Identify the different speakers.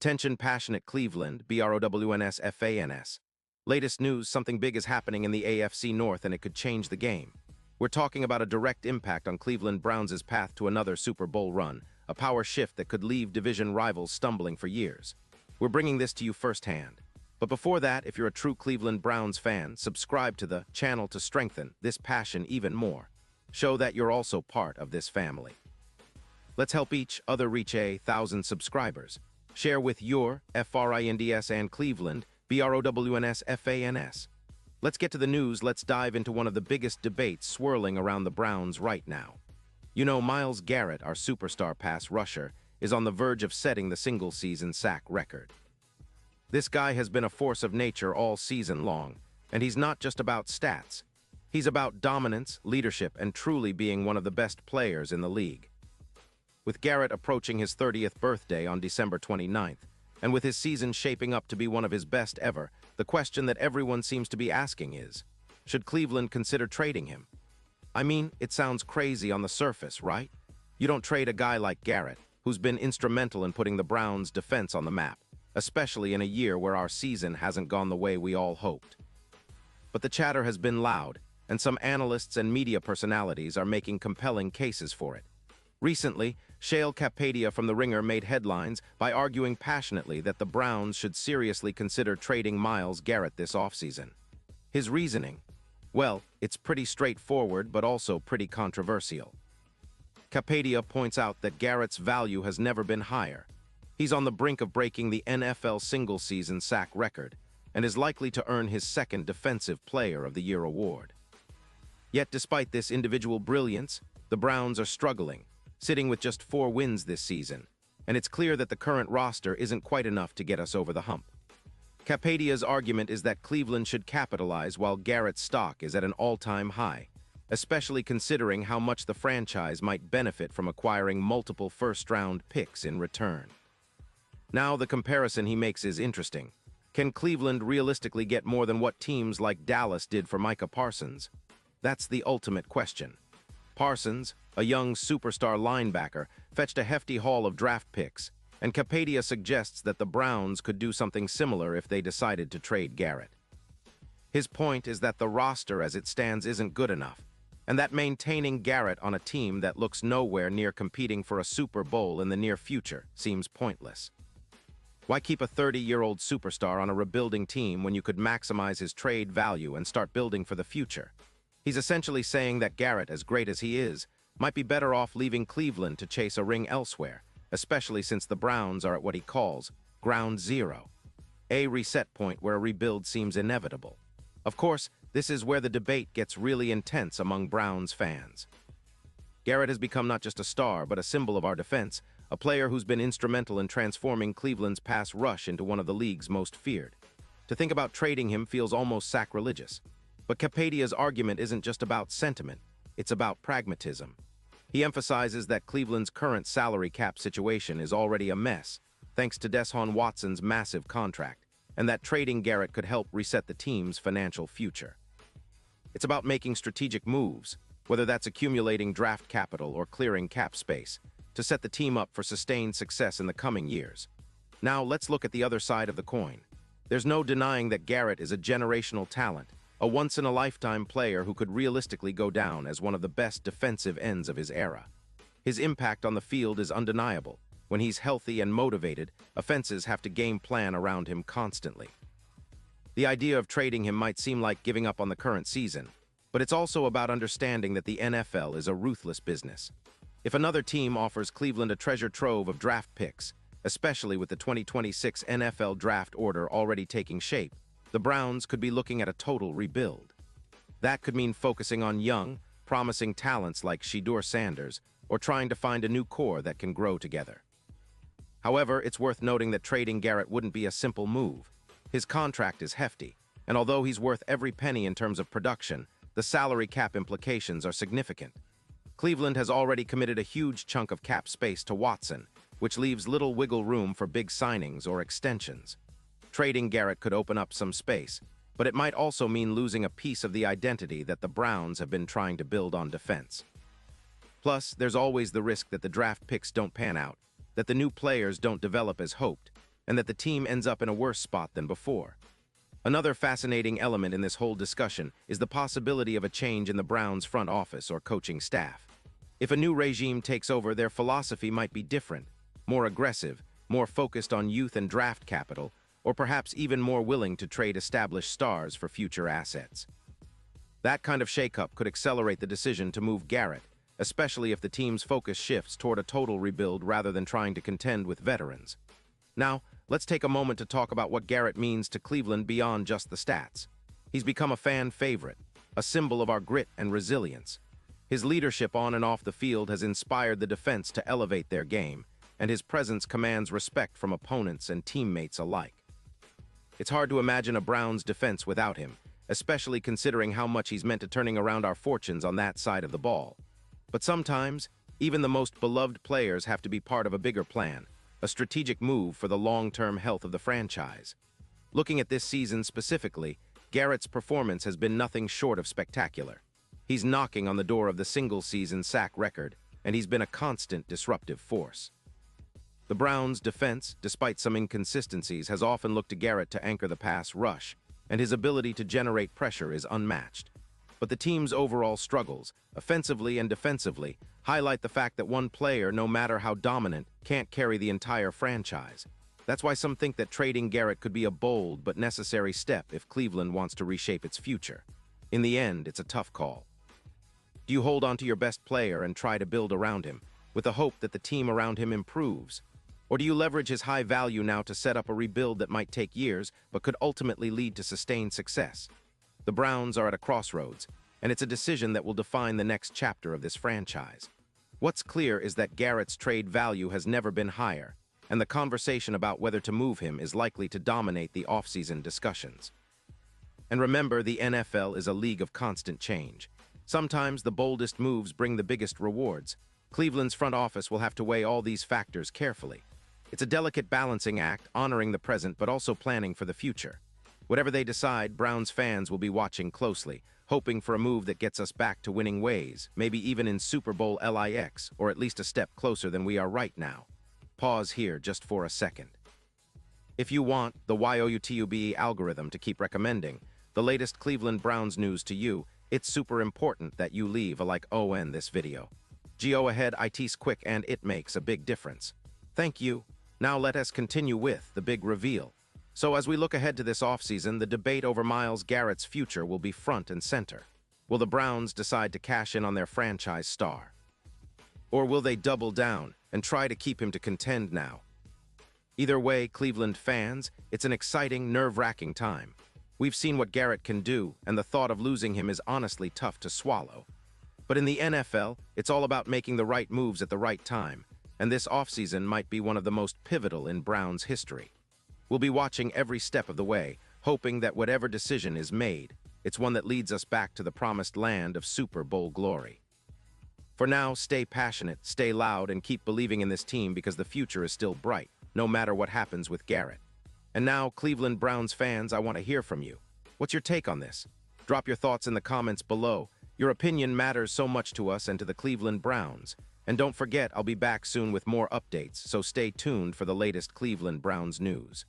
Speaker 1: Attention passionate Cleveland, BROWNS. Latest news, something big is happening in the AFC North and it could change the game. We're talking about a direct impact on Cleveland Browns' path to another Super Bowl run, a power shift that could leave division rivals stumbling for years. We're bringing this to you firsthand. But before that, if you're a true Cleveland Browns fan, subscribe to the channel to strengthen this passion even more. Show that you're also part of this family. Let's help each other reach 1,000 subscribers. Share with your FRINDS and Cleveland, BROWNS. Let's get to the news. Let's dive into one of the biggest debates swirling around the Browns right now. You know, Myles Garrett, our superstar pass rusher, is on the verge of setting the single-season sack record. This guy has been a force of nature all season long, and he's not just about stats. He's about dominance, leadership, and truly being one of the best players in the league. With Garrett approaching his 30th birthday on December 29th, and with his season shaping up to be one of his best ever, the question that everyone seems to be asking is, should Cleveland consider trading him? I mean, it sounds crazy on the surface, right? You don't trade a guy like Garrett, who's been instrumental in putting the Browns' defense on the map, especially in a year where our season hasn't gone the way we all hoped. But the chatter has been loud, and some analysts and media personalities are making compelling cases for it. Recently, Shale Kapadia from The Ringer made headlines by arguing passionately that the Browns should seriously consider trading Myles Garrett this offseason. His reasoning? Well, it's pretty straightforward but also pretty controversial. Kapadia points out that Garrett's value has never been higher. He's on the brink of breaking the NFL single-season sack record and is likely to earn his second Defensive Player of the Year award. Yet despite this individual brilliance, the Browns are struggling, sitting with just 4 wins this season, and it's clear that the current roster isn't quite enough to get us over the hump. Kapadia's argument is that Cleveland should capitalize while Garrett's stock is at an all-time high, especially considering how much the franchise might benefit from acquiring multiple first-round picks in return. Now, the comparison he makes is interesting. Can Cleveland realistically get more than what teams like Dallas did for Micah Parsons? That's the ultimate question. Parsons, a young superstar linebacker, fetched a hefty haul of draft picks, and Kapadia suggests that the Browns could do something similar if they decided to trade Garrett. His point is that the roster as it stands isn't good enough, and that maintaining Garrett on a team that looks nowhere near competing for a Super Bowl in the near future seems pointless. Why keep a 30-year-old superstar on a rebuilding team when you could maximize his trade value and start building for the future? He's essentially saying that Garrett, as great as he is, might be better off leaving Cleveland to chase a ring elsewhere, especially since the Browns are at what he calls ground zero, a reset point where a rebuild seems inevitable. Of course, this is where the debate gets really intense among Browns fans. Garrett has become not just a star, but a symbol of our defense, a player who's been instrumental in transforming Cleveland's pass rush into one of the league's most feared. To think about trading him feels almost sacrilegious. But Kapadia's argument isn't just about sentiment, it's about pragmatism. He emphasizes that Cleveland's current salary cap situation is already a mess, thanks to Deshaun Watson's massive contract, and that trading Garrett could help reset the team's financial future. It's about making strategic moves, whether that's accumulating draft capital or clearing cap space, to set the team up for sustained success in the coming years. Now, let's look at the other side of the coin. There's no denying that Garrett is a generational talent, a once-in-a-lifetime player who could realistically go down as one of the best defensive ends of his era. His impact on the field is undeniable. When he's healthy and motivated, offenses have to game plan around him constantly. The idea of trading him might seem like giving up on the current season, but it's also about understanding that the NFL is a ruthless business. If another team offers Cleveland a treasure trove of draft picks, especially with the 2026 NFL draft order already taking shape, the Browns could be looking at a total rebuild. That could mean focusing on young, promising talents like Shedeur Sanders, or trying to find a new core that can grow together. However, it's worth noting that trading Garrett wouldn't be a simple move. His contract is hefty, and although he's worth every penny in terms of production, the salary cap implications are significant. Cleveland has already committed a huge chunk of cap space to Watson, which leaves little wiggle room for big signings or extensions. Trading Garrett could open up some space, but it might also mean losing a piece of the identity that the Browns have been trying to build on defense. Plus, there's always the risk that the draft picks don't pan out, that the new players don't develop as hoped, and that the team ends up in a worse spot than before. Another fascinating element in this whole discussion is the possibility of a change in the Browns' front office or coaching staff. If a new regime takes over, their philosophy might be different, more aggressive, more focused on youth and draft capital, or perhaps even more willing to trade established stars for future assets. That kind of shakeup could accelerate the decision to move Garrett, especially if the team's focus shifts toward a total rebuild rather than trying to contend with veterans. Now, let's take a moment to talk about what Garrett means to Cleveland beyond just the stats. He's become a fan favorite, a symbol of our grit and resilience. His leadership on and off the field has inspired the defense to elevate their game, and his presence commands respect from opponents and teammates alike. It's hard to imagine a Browns defense without him, especially considering how much he's meant to turning around our fortunes on that side of the ball. But sometimes, even the most beloved players have to be part of a bigger plan, a strategic move for the long-term health of the franchise. Looking at this season specifically, Garrett's performance has been nothing short of spectacular. He's knocking on the door of the single-season sack record, and he's been a constant disruptive force. The Browns' defense, despite some inconsistencies, has often looked to Garrett to anchor the pass rush, and his ability to generate pressure is unmatched. But the team's overall struggles, offensively and defensively, highlight the fact that one player, no matter how dominant, can't carry the entire franchise. That's why some think that trading Garrett could be a bold but necessary step if Cleveland wants to reshape its future. In the end, it's a tough call. Do you hold on to your best player and try to build around him, with the hope that the team around him improves? Or do you leverage his high value now to set up a rebuild that might take years but could ultimately lead to sustained success? The Browns are at a crossroads, and it's a decision that will define the next chapter of this franchise. What's clear is that Garrett's trade value has never been higher, and the conversation about whether to move him is likely to dominate the offseason discussions. And remember, the NFL is a league of constant change. Sometimes the boldest moves bring the biggest rewards. Cleveland's front office will have to weigh all these factors carefully. It's a delicate balancing act, honoring the present but also planning for the future. Whatever they decide, Browns fans will be watching closely, hoping for a move that gets us back to winning ways, maybe even in Super Bowl LIX, or at least a step closer than we are right now. Pause here just for a second. If you want the YouTube algorithm to keep recommending the latest Cleveland Browns news to you, it's super important that you leave a like on this video. Go ahead, it's quick and it makes a big difference. Thank you. Now let us continue with the big reveal. So as we look ahead to this offseason, the debate over Myles Garrett's future will be front and center. Will the Browns decide to cash in on their franchise star? Or will they double down and try to keep him to contend now? Either way, Cleveland fans, it's an exciting, nerve-wracking time. We've seen what Garrett can do, and the thought of losing him is honestly tough to swallow. But in the NFL, it's all about making the right moves at the right time, and this offseason might be one of the most pivotal in Browns history. We'll be watching every step of the way, hoping that whatever decision is made, it's one that leads us back to the promised land of Super Bowl glory. For now, stay passionate, stay loud, and keep believing in this team because the future is still bright, no matter what happens with Garrett. And now, Cleveland Browns fans, I want to hear from you. What's your take on this? Drop your thoughts in the comments below. Your opinion matters so much to us and to the Cleveland Browns. And don't forget, I'll be back soon with more updates, so stay tuned for the latest Cleveland Browns news.